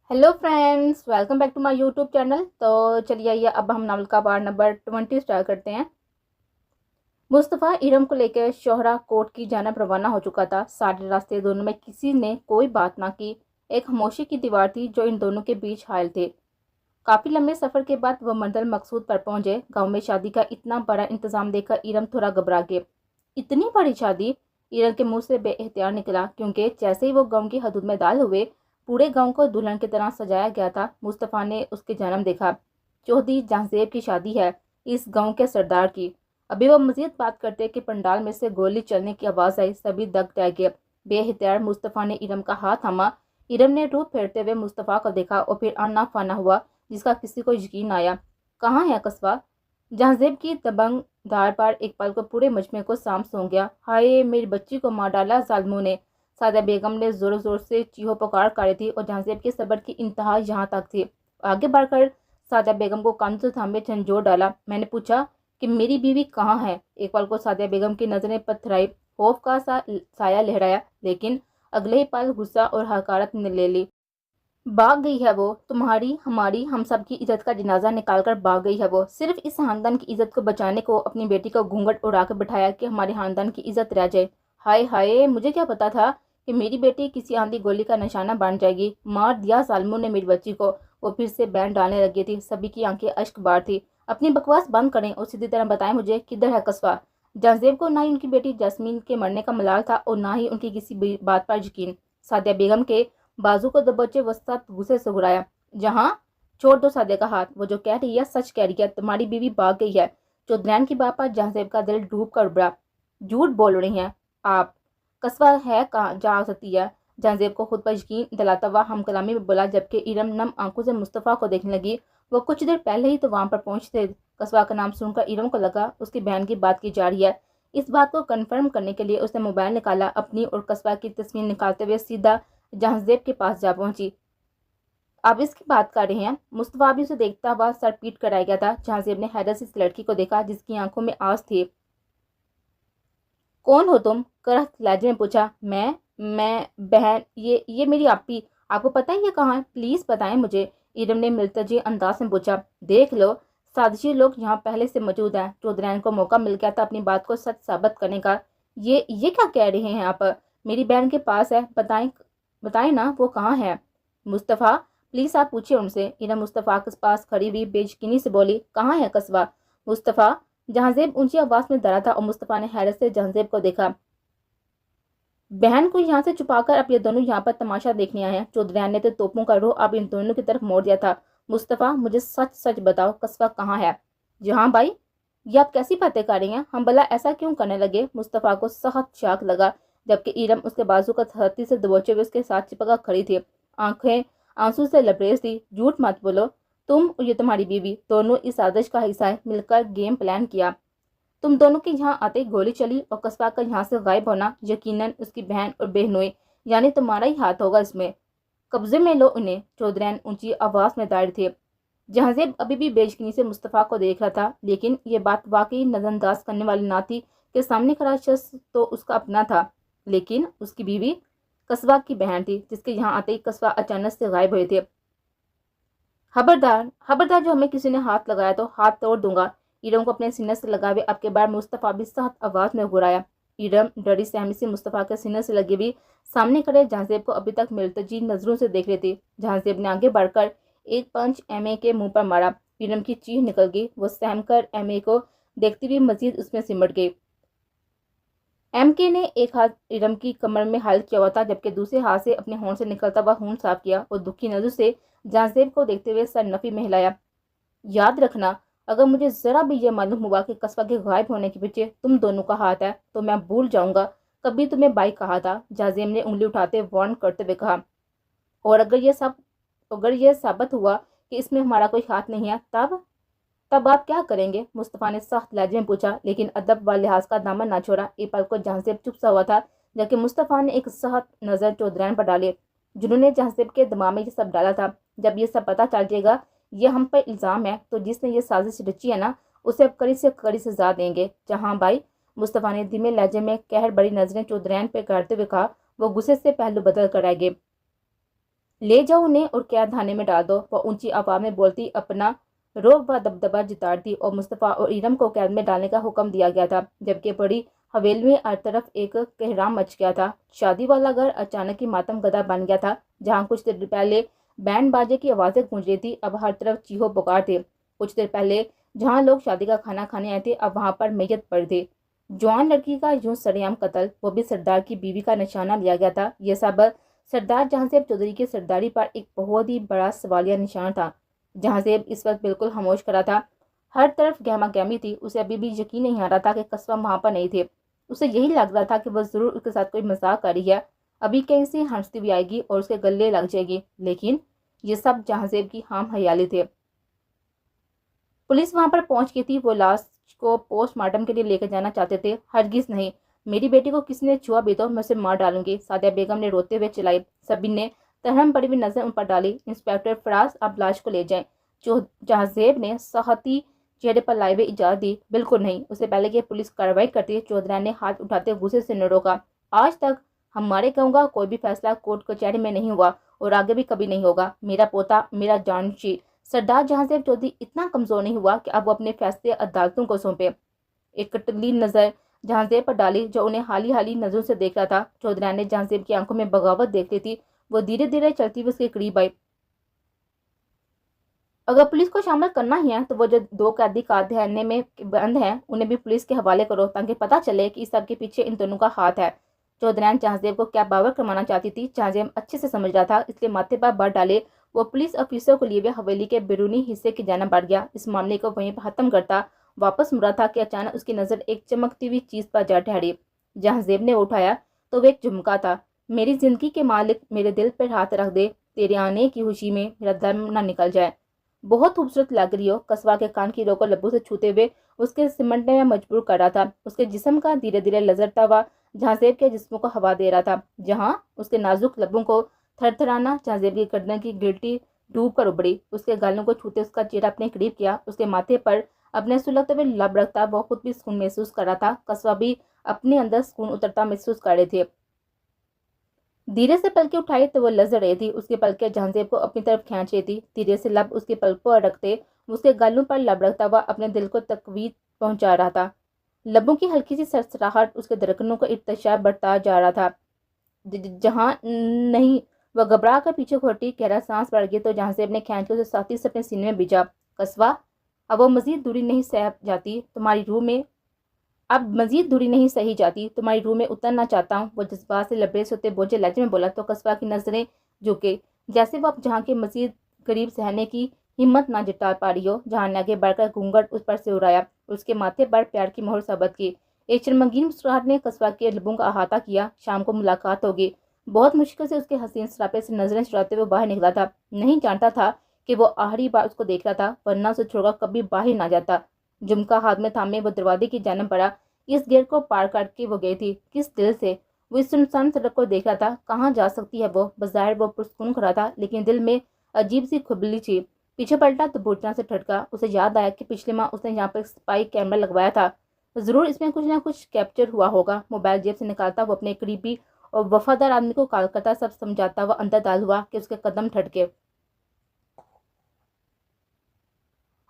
Hello friends, welcome back to my YouTube channel. तो चलिए आइए अब हम नावल का पार्ट नंबर 20 स्टार्ट करते हैं। मुस्तफ़ा इरम को लेकर शोहरा कोर्ट की जानब रवाना हो चुका था। सारे रास्ते दोनों में किसी ने कोई बात ना की। एक खामोशी की दीवार थी जो इन दोनों के बीच हायल थे। काफी लंबे सफर के बाद वह मंजिल मकसूद पर पहुंचे। गांव में शादी का इतना बड़ा इंतजाम देखकर इरम थोड़ा घबरा गए। इतनी बड़ी शादी? इरम के मुंह से बेइख्तियार निकला, क्योंकि जैसे ही वो गांव की हदूद में दाखिल हुए, पूरे गांव को दुल्हन की तरह सजाया गया था। मुस्तफ़ा ने उसके जन्म देखा। चौधरी जहांजेब की शादी है, इस गांव के सरदार की। अभी वो मजीद बात करते कि पंडाल में से गोली चलने की आवाज़ आई। सभी दंग रह गए। बेइख्तियार मुस्तफ़ा ने इरम का हाथ थामा। इरम ने रूह फेरते हुए मुस्तफ़ा को देखा और फिर आना फाना हुआ, जिसका किसी को यकीन आया। कहाँ है कस्बा? जहांजेब की दबंग धार पर एक पल को पूरे मजमे को साम सो गया। हाय, मेरी बच्ची को मार डाला जालिमों ने। सादा बेगम ने जोर जोर से चीहो पुकार कर थी और जहांजेब के सब्र की इंतहा यहाँ तक थी। आगे बढ़कर सादा बेगम को कान से थामे झंझोर डाला। मैंने पूछा कि मेरी बीवी कहाँ है? एक पल को सादा बेगम की नजरें पथराई। खौफ का साया लहराया, लेकिन अगले ही पल गुस्सा और हकारत ने ले ली। भाग गई है वो। तुम्हारी, हमारी, हम सब की इज्जत का जनाजा निकाल कर भाग गई है वो। सिर्फ इस खानदान की इज्जत को बचाने को अपनी बेटी को घूंघट उड़ा कर बिठाया कि हमारे खानदान की इज्जत रह जाए। हाय हाय, मुझे क्या पता था कि मेरी बेटी किसी आंधी गोली का निशाना बन जाएगी। मार दिया जालिमों ने मेरी बच्ची को। वो फिर से बैंड डालने लगी थी। सभी की आंखें अश्क बार थी। अपनी बकवास बंद करें और सीधी तरह बताएं मुझे, किधर है कस्बा? जहांजेब को ना ही उनकी बेटी जैस्मीन के मरने का मलाल था और ना ही उनकी किसी बात पर यकीन। सादिया बेगम के बाजू को दबोचे वसत गुस्से से घुराया। जहां? छोड़ दो सादे का हाथ। वो जो कह रही है सच कह रही है। तुम्हारी बीवी भाग गई है। चौधरी की बात पर जहांजेब का दिल डूब कर उभरा। झूठ बोल रही हैं आप। कस्बा है कहाँ जा सकती है? जहांजेब को खुद पर यकीन दिलाता हुआ हम कलामी में बोला, जबकि इरम नम आंखों से मुस्तफ़ा को देखने लगी। वो कुछ देर पहले ही तो वहां पर पहुंचते। कस्बा का नाम सुनकर इरम को लगा उसकी बहन की बात की जा रही है। इस बात को कन्फर्म करने के लिए उसने मोबाइल निकाला। अपनी और कस्बा की तस्वीर निकालते हुए सीधा जहांजेब के पास जा पहुंची। आप इसकी बात कर रहे हैं? मुस्तफा भी उसे देखता हुआ सर पीट कर आ गया था। जहांजेब ने हैरत से इस लड़की को देखा जिसकी आंखों में आस थी। कौन हो तुम? करह लहजे में पूछा। मैं बहन, ये मेरी आपी। आपको पता है ये कहाँ है? प्लीज बताएं मुझे। इरम ने मिलतजी अंदाज में पूछा। देख लो, साजिशी लोग यहाँ पहले से मौजूद हैं। चौधरी को मौका मिल गया था अपनी बात को सच साबित करने का। ये क्या कह रहे हैं आप? मेरी बहन के पास है। बताएं, बताएं ना वो कहाँ है? मुस्तफ़ा, प्लीज आप पूछिए उनसे। इरम मुस्तफ़ा के पास खड़ी हुई बेयकीनी से बोली। कहाँ है कस्बा? मुस्तफ़ा। जहांजेब ऊंची आवाज में डरा था और मुस्तफ़ा ने हैरत से जहांजेब को देखा। बहन को यहाँ से छुपाकर अब ये दोनों यहाँ पर तमाशा देखने आए हैं। चौधरी ने तो तोपों का रुख अब इन दोनों की तरफ मोड़ दिया था। मुस्तफ़ा, मुझे सच सच बताओ, कस्बा कहाँ है? जहाँ भाई, ये आप कैसी बातें कर रही हैं? हम भला ऐसा क्यों करने लगे? मुस्तफ़ा को सख्त शाक लगा, जबकि इरम उसके बाजू का छाती से दबोचे हुए उसके साथ चिपका खड़ी थी। आंखें आंसू से लबरेज थी। झूठ मत बोलो। तुम और ये तुम्हारी बीवी दोनों इस साजिश का हिस्सा है। मिलकर गेम प्लान किया। तुम दोनों के यहाँ आते ही गोली चली और कस्बा का यहाँ से गायब होना यकीनन उसकी बहन और बहनोई, यानी तुम्हारा ही हाथ होगा इसमें। कब्जे में लो उन्हें। चौधरी ऊंची आवाज में दायर थे। जहांजेब अभी भी बेयकीनी से मुस्तफ़ा को देख रहा था, लेकिन ये बात वाकई नजरअंदाज करने वाली ना थी कि सामने खड़ा शख्स तो उसका अपना था, लेकिन उसकी बीवी कस्बा की बहन थी, जिसके यहाँ आते ही कस्बा अचानक से गायब हुए थे। खबरदार, खबरदार, जो हमें किसी ने हाथ लगाया तो हाथ तोड़ दूंगा। इरम को अपने सीने से लगावे अब के बाद मुस्तफ़ा भी सख्त आवाज में घुराया। इरम डरी सहमी से मुस्तफ़ा के सीने से लगी हुई सामने खड़े जहांजेब को अभी तक मिलतजी नजरों से देख रही थी। जहांजेब ने आगे बढ़कर एक पंच एमए के मुंह पर मारा। इरम की चीख निकल गई। वो सहम कर एमए को देखती हुई मजीद उसमें सिमट गई। एमके ने एक हाथ इरम की कमर में हाल किया हुआ था, जबकि दूसरे हाथ से अपने होंठ से निकलता हुआ खून साफ किया और दुखी नजर से जहांजेब को देखते हुए सर नफी में हिलाया। याद रखना, अगर मुझे जरा भी यह मालूम हुआ कि कस्बा के गायब होने के पीछे तुम दोनों का हाथ है, तो मैं भूल जाऊंगा कभी तुम्हें भाई कहा था। जहांजेब ने उंगली उठाते वार्न करते हुए कहा। और अगर यह साबित हुआ कि इसमें हमारा कोई हाथ नहीं है, तब आप क्या करेंगे? मुस्तफ़ा ने सख्त लहजे में पूछा, लेकिन अदब व लिहाज का दामन ना छोड़ा। एक पल को जहांजेब चुप सा हुआ था, जबकि मुस्तफ़ा ने एक सख्त नजर चौधरी पर डाले, जिन्होंने जहांजेब के दिमाग में ये सब डाला था। जब ये सब पता चल जाएगा ये हम पर इल्ज़ाम है, तो जिसने ये साजिश रची है ना, उसे अब कड़ी से कड़ी सजा देंगे। जहाँ भाई, मुस्तफ़ा ने धीमे लहजे में कहर बड़ी नजरें चौधरी पे करते हुए कहा। वो गुस्से से पहलू बदल कर आए। ले जाओ उन्हें और कैद खाने में डाल दो। वो ऊंची आवाज में बोलती अपना रोब व दबदबा जितारती और मुस्तफ़ा और इरम को कैद में डालने का हुक्म दिया गया था। जबकि बड़ी हवेली में हर तरफ एक कहराम मच गया था। शादी वाला घर अचानक ही मातम गदा बन गया था। जहाँ कुछ देर पहले बैंड बाजे की आवाजें गूंज रही थी, अब हर तरफ चीहो पुकार थे। कुछ देर पहले जहाँ लोग शादी का खाना खाने आए थे, अब वहां पर मैयत पड़े थे। जवान लड़की का यूं सरेआम कत्ल, वो भी सरदार की बीवी का निशाना लिया गया था। यह सब सरदार जहांजेब चौधरी की सरदारी पर एक बहुत ही बड़ा सवालिया निशान था। जहांजेब इस वक्त बिल्कुल खामोश करा था। हर तरफ गहमा गहमी थी। उसे अभी भी यकीन नहीं आ रहा था कि कस्बा वहां पर नहीं थे। उसे यही लग रहा था कि वह जरूर उसके साथ कोई मजाक कर रही है, अभी कहीं से हंसती हुई आएगी और उसके गले लग जाएगी। लेकिन ये सब जहांजेब की हाम हयाली थे। पुलिस वहां पर पहुंच गई थी। वो लाश को पोस्टमार्टम के लिए लेकर जाना चाहते थे। हरगिज नहीं, मेरी बेटी को किसी ने छुआ भी तो मैं उसे मार डालूंगी, सादिया बेगम ने रोते हुए चिल्लाई। सभी ने तहम पड़ी हुई नजर उन पर डाली। इंस्पेक्टर फराज, आप लाश को ले जाएं। जहांजेब ने सहती चेहरे पर लाए हुए इजाजत दी। बिल्कुल नहीं, उससे पहले कि पुलिस कार्रवाई करती चौधरी ने हाथ उठाते गुस्से से न रोका। आज तक हमारे गाँव का कोई भी फैसला कोर्ट कचहरी में नहीं हुआ और आगे भी कभी नहीं होगा। मेरा पोता, मेरा जानशी सरदार जहांजेब चौधरी इतना कमजोर नहीं हुआ कि अब वो अपने फैसले अदालतों को सौंपे। एक कटली नजर जहांजेब पर डाली, जो उन्हें हाली हाली नजरों से देख रहा था। चौधरी ने जहांजेब की आंखों में बगावत देख ली थी। वो धीरे धीरे चलती हुई उसके करीब आई। अगर पुलिस को शामिल करना ही है तो वो जो 2 कैदी कारागार में बंद हैं उन्हें भी पुलिस के हवाले करो, ताकि पता चले कि इस सब के पीछे इन दोनों का हाथ है। चौधरी जहांजेब को क्या बावर करवाना चाहती थी, जहांजेब अच्छे से समझ रहा था, इसलिए माथे पर बर डाले वो पुलिस ऑफिसर को लिए हुए हवेली के बैरूनी हिस्से की जाना बढ़ गया। इस मामले को वहीं पर खत्म करता वापस मुड़ा था कि अचानक उसकी नजर एक चमकती हुई चीज पर जा ठहरी। जहांजेब ने उठाया तो वो एक झुमका था। मेरी जिंदगी के मालिक, मेरे दिल पर हाथ रख दे, तेरे आने की खुशी में मेरा दम न निकल जाए। बहुत खूबसूरत लग रही हो, कस्बा के कान की रो को लब्बों से छूते हुए उसके सिमटने में मजबूर कर रहा था। उसके जिस्म का धीरे धीरे लजरता हुआ जहांजेब के जिस्म को हवा दे रहा था। जहां उसके नाजुक लब्बों को थरथराना जहांजेब की गर्दन की गिल्टी डूब कर उबड़ी। उसके गालों को छूते उसका चेहरा अपने करीब किया। उसके माथे पर अपने सुलगते हुए लब रखता वो खुद भी सुकून महसूस कर रहा था। कस्बा भी अपने अंदर सुकून उतरता महसूस कर रहे थे। धीरे से पलकें उठाई तो वो लज रही थी। उसकी पलकें जहांजेब को अपनी तरफ खींच रही थी। धीरे से लब उसके पलकों पर रखते उसके गालों पर लब रखता हुआ अपने दिल को तकवीत पहुंचा रहा था। लबों की हल्की सी सरसराहट उसके धड़कनों का इर्तिशाब बढ़ता जा रहा था। जहां नहीं, वह घबरा कर पीछे घोटी। गहरा सांस बढ़ गई तो जहांजेब ने खींच कर उसे साथी से अपने सीने में भिजा। कस्बा, अब वो मजीद दूरी नहीं सह जाती, तुम्हारी रूह में अब मजीद दूरी नहीं सही जाती, तुम्हारी रूह में उतरना चाहता हूँ। वो जज्बात से लबरेज होते बोझे लहजे में बोला तो कस्बा की नजरें झुके, जैसे वो अब जहाँ के मजीद करीब सहने की हिम्मत ना जुटा पा रही हो। जहाँ ने आगे बढ़कर घूंघट उस पर से उड़ाया, उसके माथे पर प्यार की मोहर साबित की। एक शर्मगीन मुस्कुराहट ने कस्बा के लबों का अहाता किया। शाम को मुलाकात होगी। बहुत मुश्किल से उसके हसीन सरापे से नजरें चुराते हुए बाहर निकला था। नहीं जानता था कि वो आखिरी बार उसको देख रहा था, वरना उसे छोड़कर कभी बाहर ना जाता। झुमका हाथ में थामे वो दरवाजे की जानिब बढ़ा। इस गेट को पार करके वो गई थी। किस दिल से वो इस सुनसान सड़क को देख रहा था। कहाँ जा सकती है वो? बज़ाहिर वो पुरसुकून खड़ा था, लेकिन दिल में अजीब सी खुबली थी। पीछे पलटा तो बुढ़ना से ठटका। उसे याद आया कि पिछले माह उसने यहाँ पर स्पाई कैमरा लगवाया था। जरूर इसमें कुछ ना कुछ कैप्चर हुआ होगा। मोबाइल जेब से निकालता वो अपने करीबी और वफादार आदमी को कॉल करता, सब समझाता हुआ अंदर दाल हुआ कि उसके कदम ठटके।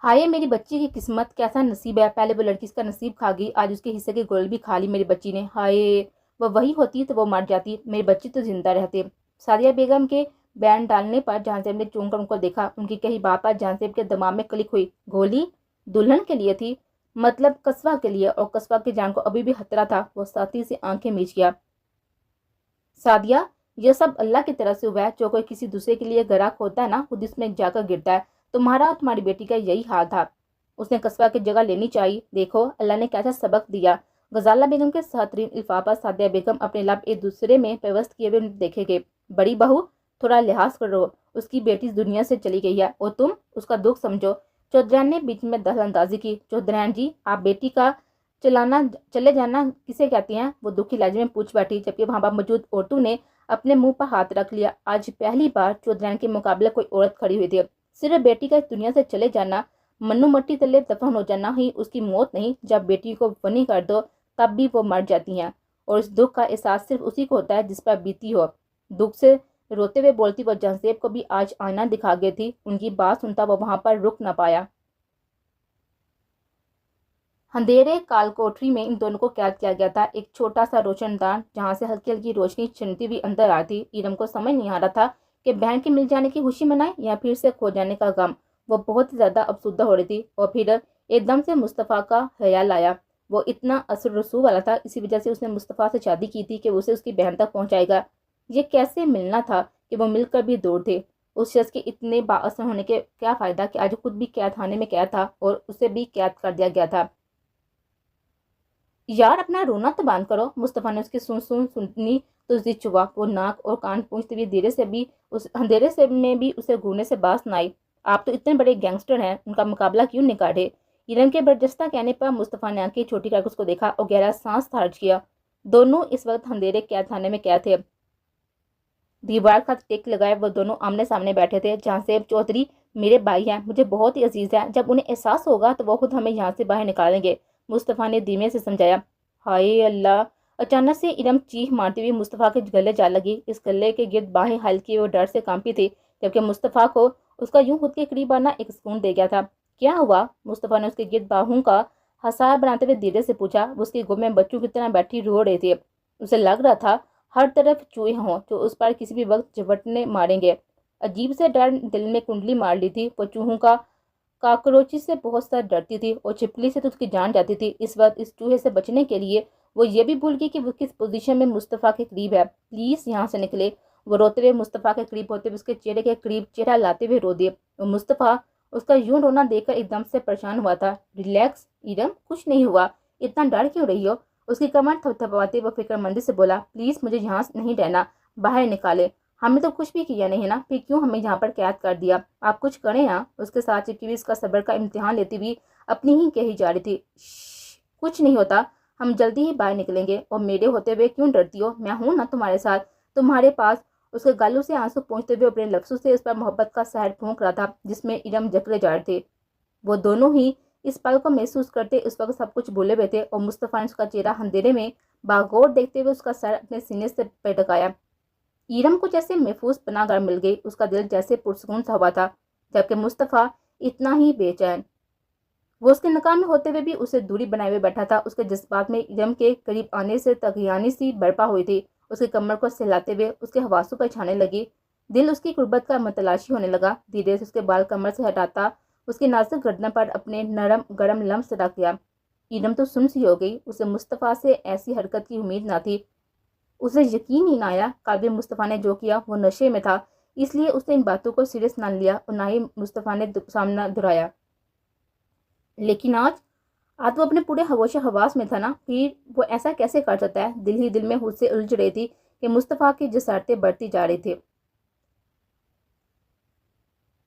हाय मेरी बच्ची की किस्मत, कैसा नसीब है। पहले वो लड़की इसका नसीब खा गई, आज उसके हिस्से की गोल भी खा ली मेरी बच्ची ने। हाय, वह वही होती तो वो मर जाती, मेरी बच्ची तो जिंदा रहती। सादिया बेगम के बयान डालने पर जहांजेब ने चौंक कर उनको देखा। उनकी कही बात पर जहांजेब के दिमाग में क्लिक हुई। गोली दुल्हन के लिए थी, मतलब कस्बा के लिए, और कस्बा की जान को अभी भी खतरा था। वो साथी से आंखें मीच गया। सादिया, यह सब अल्लाह की तरफ से हुआ है। जो कोई किसी दूसरे के लिए गराक होता है ना, खुद इसमें जाकर गिरता है। तुम्हारा और तुम्हारी बेटी का यही हाल था। उसने कस्बा की जगह लेनी चाहिए। देखो अल्लाह ने कैसा सबक दिया। गजाला बेगम के साथरीन इल्फाफा सादिया बेगम अपने लब एक दूसरे में पेवस्त किए हुए देखे गए। बड़ी बहू, थोड़ा लिहाज करो, उसकी बेटी इस दुनिया से चली गई है और तुम उसका दुख समझो। चौधरी ने बीच में दखल अंदाजी की। चौधरी जी, आप बेटी का चले जाना किसे कहती हैं? वो दुखी लहजे में पूछ बैठी, जबकि वहां पर मौजूद औरतों ने अपने मुंह पर हाथ रख लिया। आज पहली बार चौधरी के मुकाबले कोई औरत खड़ी हुई थी। सिर्फ बेटी का इस दुनिया से चले जाना, मन्नू मट्टी तले दफन हो जाना ही उसकी मौत नहीं। जब बेटी को फनी कर दो तब भी वो मर जाती हैं, और इस दुख का एहसास सिर्फ उसी को होता है जिस पर बीती हो। दुख से रोते हुए बोलती वो जहज़ेब को भी आज आईना दिखा गई थी। उनकी बात सुनता वो वहां पर रुक न पाया। अंधेरे काल कोठरी में इन दोनों को कैद किया गया था, एक छोटा सा रोशनदान जहां से हल्की हल्की रोशनी छिनती हुई अंदर आ थी। इरम को समझ नहीं आ रहा था कि बहन के मिल जाने की खुशी मनाए या फिर से खो जाने का गम। वो बहुत ही ज्यादा अफसुद्दा हो रही थी और फिर एकदम से मुस्तफ़ा का ख्याल आया। वो इतना असर रसू वाला था, इसी वजह से उसने मुस्तफ़ा से शादी की थी कि उसे उसकी बहन तक पहुंचाएगा। ये कैसे मिलना था कि वो मिलकर भी दूर थे। उस शख्स के इतने बाअसर होने के क्या फायदा कि आज खुद भी कैद खाने में कैद था और उसे भी कैद कर दिया गया था। यार अपना रोना तो बंद करो। मुस्तफ़ा ने उसकी सुनी तो जिद चुभा। वो नाक और कान पूंछते हुए धीरे से भी उस अंधेरे से में भी उसे घूरने से बास न आई। आप तो इतने बड़े गैंगस्टर हैं, उनका मुकाबला क्यों नहीं काटे। इरम के बर्जस्ता कहने पर मुस्तफ़ा ने आंखें छोटी करके उसको देखा और गहरा सांस खारिज किया। दोनों इस वक्त अंधेरे कैद खाने में कैद थे। दीवार का टेक लगाए वो दोनों आमने सामने बैठे थे। जहांसेब चौधरी मेरे भाई हैं, मुझे बहुत ही अजीज है। जब उन्हें एहसास होगा तो वो खुद हमें यहाँ से बाहर निकालेंगे, मुस्तफ़ा ने धीमे से समझाया। हाय अल्लाह। अचानक से इरम चीख मारती हुई मुस्तफ़ा के गले जा लगी। इस गले के गिर्द बाहें हल्की और डर से कांपी थी, जबकि मुस्तफ़ा को उसका यूं खुद के करीब आना एक सुकून दे गया था। क्या हुआ? मुस्तफ़ा ने उसके गिर्द बाहों का हसार बनाते हुए धीरे से पूछा। वो उसकी गोद में बच्चों की तरह बैठी रो रही थी। उसे लग रहा था हर तरफ चूहे हों जो उस पर किसी भी वक्त झपटने मारेंगे। अजीब से डर दिल में कुंडली मार ली थी। वो चूहों का काकरोची से बहुत सा डरती थी और छिपकली से तो उसकी जान जाती थी। इस वक्त इस चूहे से बचने के लिए वो ये भी भूल गई कि वो किस पोजीशन में मुस्तफ़ा के करीब है। प्लीज़ यहाँ से निकले। वो रोते हुए मुस्तफ़ा के करीब होते हुए उसके चेहरे के करीब चेहरा लाते हुए रो दिए। और मुस्तफ़ा उसका यूं रोना देखकर एकदम से परेशान हुआ था। रिलैक्स इरम, कुछ नहीं हुआ, इतना डर क्यों रही हो? उसकी कमर थपथपाते वो फिक्रमंदी से बोला। प्लीज़ मुझे यहाँ नहीं रहना, बाहर निकाले। हमने तो कुछ भी किया नहीं ना, फिर क्यों हमें यहाँ पर कैद कर दिया? आप कुछ करें ना। उसके साथ चिपकी हुई उसका सब्र का इम्तिहान लेती हुई अपनी ही कही जा रही थी। कुछ नहीं होता, हम जल्दी ही बाहर निकलेंगे। और मेरे होते हुए क्यों डरती हो? मैं हूं ना तुम्हारे साथ, तुम्हारे पास। उसके गालों से आंसू पोंछते हुए अपने लफ्ज़ों से उस पर मोहब्बत का सहर फूंक रहा था, जिसमें इरम जकड़े जा रहे थे। वो दोनों ही इस पल को महसूस करते उस वक्त सब कुछ भूले हुए थे। और मुस्तफ़ा ने उसका चेहरा अंधेरे में बागौर देखते हुए उसका सर अपने सीने से पटकाया। इरम को जैसे महफूज पनाहगाह मिल गई। उसका दिल जैसे पुरसकून सा हुआ था, जबकि मुस्तफ़ा इतना ही बेचैन। वो उसके नकाम में होते हुए भी उसे दूरी बनाए हुए बैठा था। उसके जज्बात में इरम के करीब आने से तगयानी सी बर्पा हुई थी। उसकी कमर को सहलाते हुए उसके हवासों पर छाने लगी। दिल उसकी कुर्बत का मतलाशी होने लगा। धीरे से उसके बाल कमर से हटाता उसकी नाजुक गर्दन पर अपने नरम गरम लम्स रख गया। इरम तो सुन सी हो गई। उसे मुस्तफ़ा से ऐसी हरकत की उम्मीद ना थी। उसे यकीन ही ना आया। कल मुस्तफ़ा ने जो किया वो नशे में था, इसलिए उसने इन बातों को सीरियस ना लिया और ना ही मुस्तफ़ा ने सामना दोहराया। लेकिन आज वो अपने पूरे होश हवास में था ना, फिर वो ऐसा कैसे कर सकता है? दिल ही दिल में उससे उलझ रही थी कि मुस्तफ़ा की जसारतें बढ़ती जा रही थी।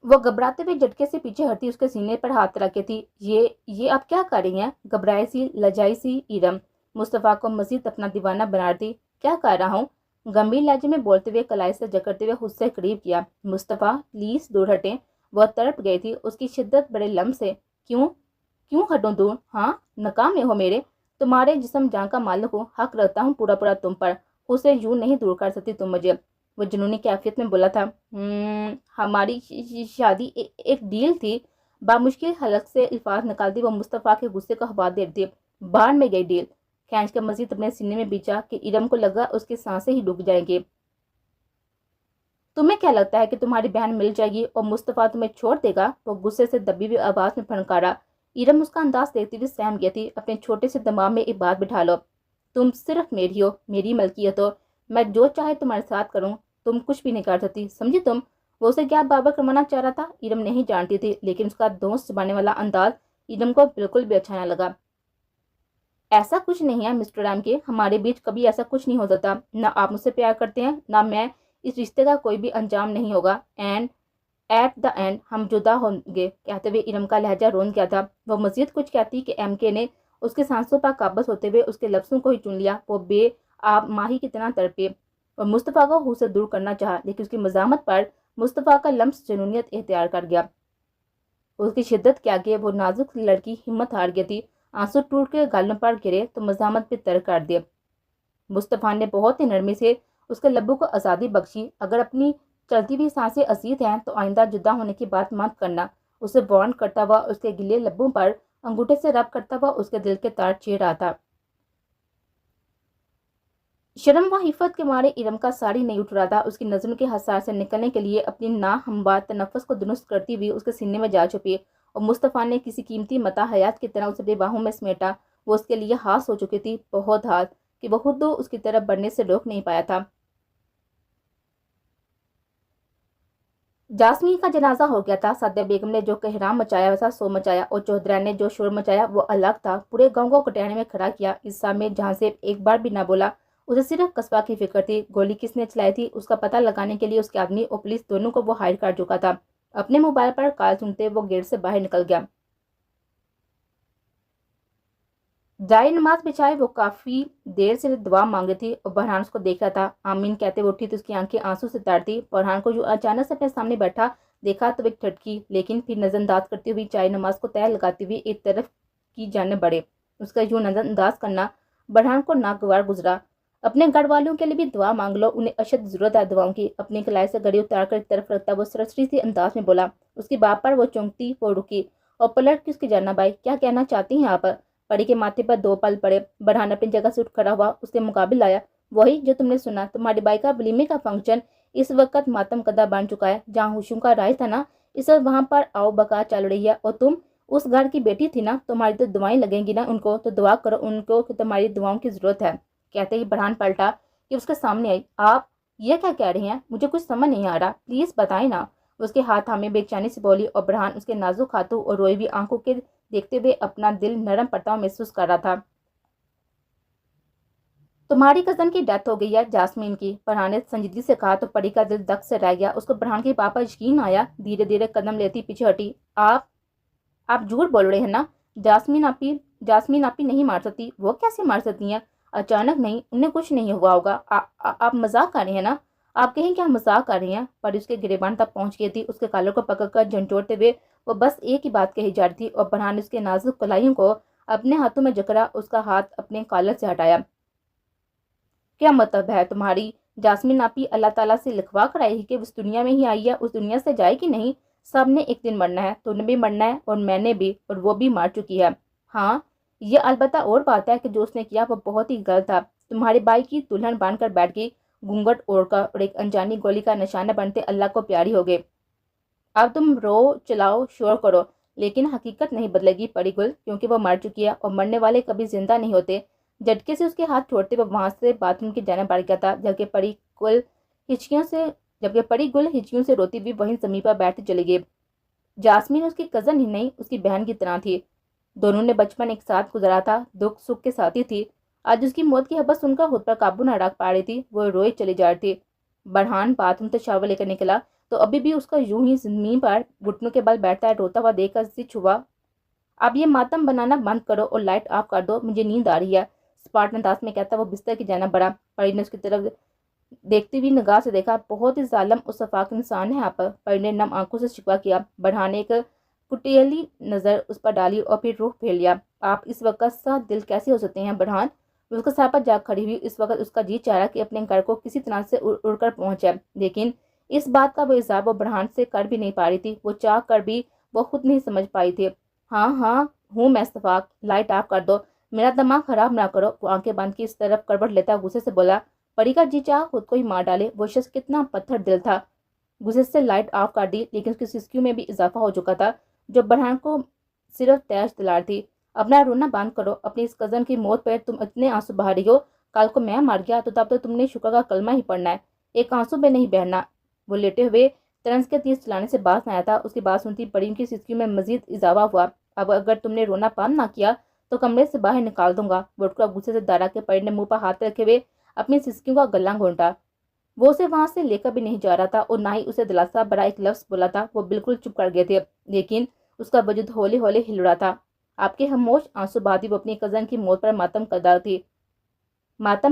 वो घबराते हुए झटके से पीछे हटती उसके सीने पर हाथ रखे थी। ये आप क्या कर रही हैं? घबराई सी लजाई सी इरम मुस्तफ़ा को मजीद अपना दीवाना बना रही। क्या कर रहा हूँ? गंभीर लहजे में बोलते हुए कलाई से जकड़ते हुए उससे करीब किया। मुस्तफ़ा प्लीज़ दूर हटें। वह तड़प गई थी उसकी शिद्दत बड़े लम्ब से। क्यों क्यों हटूं दूर? हाँ, नाकाम में हो मेरे। तुम्हारे जिस्म जान का मालिक हूँ, हक रखता हूँ पूरा पूरा तुम पर। उसे यूं नहीं दूर कर सकती तुम मुझे। वो जुनूनी कैफियत में बोला था। हमारी शादी एक डील थी। बामुश्किल हलक से अल्फाज निकालती वो मुस्तफ़ा के गुस्से को हवा दे दी। बाहर में गई डील। खींच के मजीद अपने सीने में बिछा कि इरम को लगा उसकी सांसें ही डूब जाएंगी। तुम्हें क्या लगता है कि तुम्हारी बहन मिल जाएगी और मुस्तफ़ा तुम्हें छोड़ देगा? वो गुस्से से दबी हुई आवाज में फनकारा। इरम उसका अंदाज देखती हुई सहम गई थी। अपने छोटे से दिमाग में एक बात बिठा लो, तुम सिर्फ मेरी हो, मेरी मलकियत हो। मैं जो चाहे तुम्हारे साथ करूं, तुम कुछ भी नहीं कर सकती, समझी तुम? वो उसे क्या बाबर करवाना चाह रहा था इरम नहीं जानती थी, लेकिन उसका दोस्त चबाने वाला अंदाज इरम को बिल्कुल भी अच्छा न लगा। ऐसा कुछ नहीं है मिस्टर राम के, हमारे बीच कभी ऐसा कुछ नहीं हो सकता। ना आप मुझसे प्यार करते हैं ना मैं। इस रिश्ते का कोई भी अंजाम नहीं होगा। एंड एट द एंड हम जुदा होंगे। कहते हुए इरम का लहजा रोन गया था। वो मजीद कुछ कहती कि एमके ने उसके सांसों पर काबज होते हुए उसके लफ्ज़ों को ही चुन लिया। वो बे आप माही की तरह तड़पे और मुस्तफ़ा को उसे दूर करना चाहा, लेकिन उसकी मजामत पर मुस्तफ़ा का लम्स जुनूनियत इख्तियार कर गया। उसकी शिद्दत के आगे वो नाजुक लड़की हिम्मत हार गई थी। आंसू टूट के गालों पर गिरे तो मजामत पे तर कर दिए। मुस्तफ़ा ने बहुत ही नरमी से اس کے لبوں کو آزادی بخشی۔ اگر اپنی چلتی ہوئی سانسیں اسید ہیں تو آئندہ جدا ہونے کی بات مت کرنا، اسے وارن کرتا ہوا اس کے گلے لبوں پر انگوٹھے سے رب کرتا ہوا اس کے دل کے تار چھیڑ رہا تھا۔ شرم و حفت کے مارے ارم کا ساڑی نہیں اٹھ رہا تھا۔ اس کی نظروں کے حصار سے نکلنے کے لیے اپنی ناہموار تنفس کو درست کرتی ہوئی اس کے سینے میں جا چھپی، اور مصطفیٰ نے کسی قیمتی متاع حیات کی طرح اسے اپنی باہوں میں سمیٹا۔ وہ اس کے لیے ہاتھ ہو چکی تھی، بہت ہاتھ، کہ وہ خود اس کی طرف بڑھنے سے روک نہیں پایا تھا۔ جاسمین کا جنازہ ہو گیا تھا۔ سعدیہ بیگم نے جو کہرام مچایا ویسا سو مچایا، اور چودھری نے جو شور مچایا وہ الگ تھا، پورے گاؤں کو کٹیانے میں کھڑا کیا۔ اس صاحب میں جہاں سے ایک بار بھی نہ بولا، اسے صرف قصبہ کی فکر تھی۔ گولی کس نے چلائی تھی اس کا پتہ لگانے کے لیے اس کے آدمی اور پولیس دونوں کو وہ ہائر کر چکا تھا۔ اپنے موبائل پر کال سنتے وہ گیٹ سے باہر نکل گیا۔ جائے نماز بچھائے وہ کافی دیر سے دعا مانگ رہی تھی، اور بحران اس کو دیکھ رہا تھا۔ آمین کہتے وہ اٹھی تو اس کی آنکھیں آنسو سے تر تھی۔ بحران کو جو اچانک سے اپنے سامنے بیٹھا دیکھا تو ایک ٹھٹکی، لیکن پھر نظر انداز کرتی ہوئی چائے نماز کو تہہ لگاتی ہوئی ایک طرف کی جانب بڑھے۔ اس کا یوں نظر انداز کرنا بحران کو ناگوار گزرا۔ اپنے گھر والوں کے لیے بھی دعا مانگ لو، انہیں اشد ضرورت ہے دعاؤں کی۔ اپنی کلائی سے گھڑی اتار کر ایک طرف رکھتا وہ سرسری سی انداز میں بولا۔ اس کی بات پر وہ چونکتی، وہ رکی اور پلٹ کے اس کی جانب آئی۔ کیا کہنا چاہتی ہیں آپ؟ پری کے ماتھے پر دو پل پڑے۔ بحران اپنی جگہ سے اٹھ کھڑا ہوا، اس کے مقابل آیا۔ وہی جو تم نے سنا، تمہاری بائی کا ولیمے کا فنکشن اس وقت ماتم کدہ بن چکا ہے۔ جہاں خوشیوں کا راج تھا نا، اس وقت وہاں پر آؤ بکا چل رہی ہے، اور تم اس گھر کی بیٹی تھی نا، تمہاری تو دعائیں لگیں گی نا ان کو، تو دعا کرو ان کو کہ تمہاری دعاؤں کی ضرورت ہے۔ کہتے ہی بحران پلٹا کہ اس کے سامنے آئی۔ آپ یہ کیا کہہ رہے ہیں؟ مجھے کچھ سمجھ نہیں آ رہا، پلیز بتائیں نا۔ اس کے ہاتھ تھامے بے چینی سے بولی، اور بحران اس کے نازک ہاتھوں اور روئی ہوئی آنکھوں کے دیکھتے ہوئے اپنا دل نرم پڑتا ہوا محسوس کر رہا تھا۔ تمہاری کزن کی ڈیتھ ہو گئی ہے، جاسمین کی، بحران نے سنجیدگی سے کہا تو پری کا دل دک سے رہ گیا۔ اس کو بحران کی بات پر یقین آیا، دھیرے دھیرے قدم لیتی پیچھے ہٹی۔ آپ جھوٹ بول رہے ہیں نا؟ جاسمین آپی نہیں مار سکتی۔ وہ کیسے مار سکتی ہیں؟ اچانک نہیں، انہیں کچھ نہیں ہوا ہوگا۔ آپ مذاق کر رہے ہیں نا؟ آپ کہیں کہ ہم مذاق کر رہے ہیں؟ پری اس کے گریبان تک پہنچ گئی تھی۔ اس کے کالر کو پکڑ کر جھنجھوڑتے ہوئے وہ بس ایک ہی بات کہی جا رہی تھی، اور بحران نے اس کے نازک کلائیوں کو اپنے ہاتھوں میں جکڑا، اس کا ہاتھ اپنے کالر سے ہٹایا۔ کیا مطلب ہے تمہاری؟ جاسمین آپی اللہ تعالیٰ سے لکھوا کر آئی کہ اس دنیا میں ہی آئی ہے، اس دنیا سے جائے گی نہیں؟ سب نے ایک دن مرنا ہے، تو نے بھی مرنا ہے، اور میں نے بھی، اور وہ بھی مار چکی ہے۔ ہاں، یہ البتہ اور بات ہے کہ جو اس نے کیا وہ بہت ہی غلط تھا۔ تمہارے بھائی کی دلہن بن کر بیٹھ گئی، گھونگھٹ اوڑھ کر، اور ایک انجانی گولی کا نشانہ بنتے اللہ کو پیاری ہو گئے۔ اب تم رو چلاؤ شور کرو، لیکن حقیقت نہیں بدلے گی پری گل، کیونکہ وہ مر چکی ہے، اور مرنے والے کبھی زندہ نہیں ہوتے۔ جھٹکے سے اس کے ہاتھ چھوڑتے وہ وہاں سے باتھ روم کی جانب بڑھ گیا تھا، جبکہ پری گل ہچکیوں سے روتی ہوئی وہیں زمین پر بیٹھ چلی گئی۔ جاسمین اس کی کزن ہی نہیں، اس کی بہن کی طرح تھی۔ دونوں نے بچپن ایک ساتھ گزارا تھا، دکھ سکھ کے ساتھی تھی۔ آج اس کی موت کی خبر سن کر خود پر قابو نہ رکھ پا رہی تھی، وہ روئی چلی جا رہی تھی۔ بحران باتھ روم سے شاور لے کر نکلا تو ابھی بھی اس کا یوں ہی زمین پر گھٹنوں کے بل بیٹھتا ہے روتا ہوا دیکھ کر ضد ہوا۔ اب یہ ماتم بنانا بند کرو اور لائٹ آف کر دو، مجھے نیند آ رہی ہے، اسپارٹن انداز میں کہتا وہ بستر کی جانب بڑھا۔ پری نے اس کی طرف دیکھتی ہوئی نگاہ سے دیکھا، بہت ہی ظالم اور شفاق انسان ہے آپ۔ پری نے نم آنکھوں سے شکوہ کیا۔ بحران نے ایک کٹیلی نظر اس پر ڈالی اور پھر رخ پھیر لیا۔ آپ اس وقت سخت دل کیسے ہو سکتے ہیں بحران؟ اس کے سر پر جا کھڑی ہوئی۔ اس وقت اس کا جی چاہ رہا کہ اپنے گھر کو کسی طرح سے اڑ کر پہنچے، لیکن اس بات کا وہ اظہار وہ بحران سے کر بھی نہیں پا رہی تھی، وہ چاہ کر بھی وہ خود نہیں سمجھ پائی تھی۔ ہاں ہوں میں اتفاق، لائٹ آف کر دو، میرا دماغ خراب نہ کرو۔ وہ آنکھیں بند کی اس طرف کروٹ لیتا غصے سے بولا۔ پری کا جی چاہ خود کو ہی مار ڈالے، وہ شخص کتنا پتھر دل تھا۔ غصے سے لائٹ آف کر دی، لیکن اس کی سسکیوں میں بھی اضافہ ہو چکا تھا، جو بحران کو صرف تیش دلا تھی۔ اپنا رونا بند کرو، اپنی اس کزن کی موت پر تم اتنے آنسو بہا رہی ہو، کل کو میں مر گیا تو تب تو تم نے شکر کا کلمہ ہی پڑھنا ہے، ایک آنسو میں نہیں بہنا۔ وہ لیٹے ہوئے طنز کے تیز چلانے سے باز نہ آیا تھا۔ اس کی بات سنتی پری کی سسکیوں میں مزید اضافہ ہوا۔ اب اگر تم نے رونا بند نہ کیا تو کمرے سے باہر نکال دوں گا۔ وہ اٹھ کر غصے سے دارا کے پری نے منہ پر ہاتھ رکھے ہوئے اپنی سسکیوں کا گلا گھونٹا۔ وہ اسے وہاں سے لے کر بھی نہیں جا رہا تھا، اور نہ ہی اسے دلاسا بھرا ایک لفظ بولا تھا۔ وہ بالکل چپ کر گئے تھے، لیکن اس کا وجود ہولے ہولے ہل رہا تھا۔ آپ کے خاموش آنسو بہاتی وہ اپنی کزن کی موت پر ماتم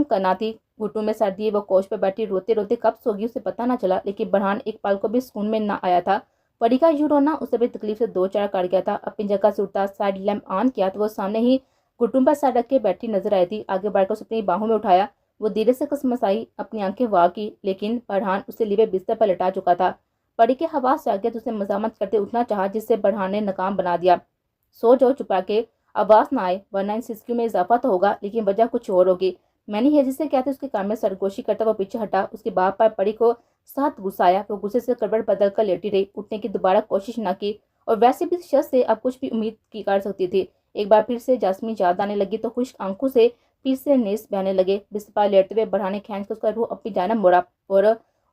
کرنا تھی۔ گھٹوں میں سر دیے وہ کوچ پہ بیٹھی روتے روتے کب سو گئی اسے پتہ نہ چلا، لیکن بحران ایک پل کو بھی سکون میں نہ آیا تھا۔ پری کا یوں رونا اسے بھی تکلیف سے دو چار کر گیا تھا۔ اپنی جگہ سے اٹھا، سائڈ لیمپ آن کیا تو وہ سامنے ہی گھٹوں پر سر رکھ کے بیٹھی نظر آئی تھی۔ آگے بڑھ کر اسے اپنی باہوں میں اٹھایا، وہ دھیرے سے کسمسائی، اپنی آنکھیں واہ کی، لیکن فرحان اسے لیے بستر پر لٹا چکا تھا۔ پری کے حواس جاگے تو اسے مزاحمت کرتے اٹھنا چاہا، جس سے فرحان نے ناکام بنا دیا۔ سو جاؤ، چپا کے آواز نہ آئے، ورنہ ان سسکیوں میں اضافہ تو ہوگا لیکن وجہ کچھ اور ہوگی۔ میں نے ہیجی سے کہتے اس کے کام میں سرگوشی کرتا وہ پیچھے ہٹا۔ اس کے باپ پر پری کو ساتھ غصہ آیا۔ وہ غصے سے کروٹ بدل کر لیٹی رہی، اٹھنے کی دوبارہ کوشش نہ کی، اور ویسے بھی اس شخص سے اب کچھ بھی امید کی کر سکتی تھی۔ ایک بار پھر سے جاسمین یاد آنے لگی تو خشک آنکھوں سے پھر سے نیز بہنے لگے۔ بستر پر لیٹتے ہوئے فرحان نے کھینچ کر اس کا روح اپنی جانب موڑا اور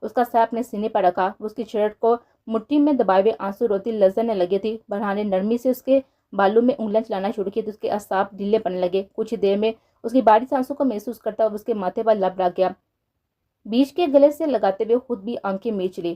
اس کا سر اپنے سینے پر رکھا۔ وہ اس کی شرٹ کو مٹھی میں دبائے ہوئے آنسو روتی لرزنے لگی تھی۔ فرحان نے نرمی سے اس کے بالوں میں انگلیاں چلانا شروع کی تو اس کے اعصاب ڈھیلے پڑنے لگے۔ کچھ دیر میں اس کی باری سانسوں کو محسوس کرتا ہوا اس کے ماتھے پر لب رکھ گیا، بیچ کے گلے سے لگاتے ہوئے خود بھی آنکھیں میچ لی۔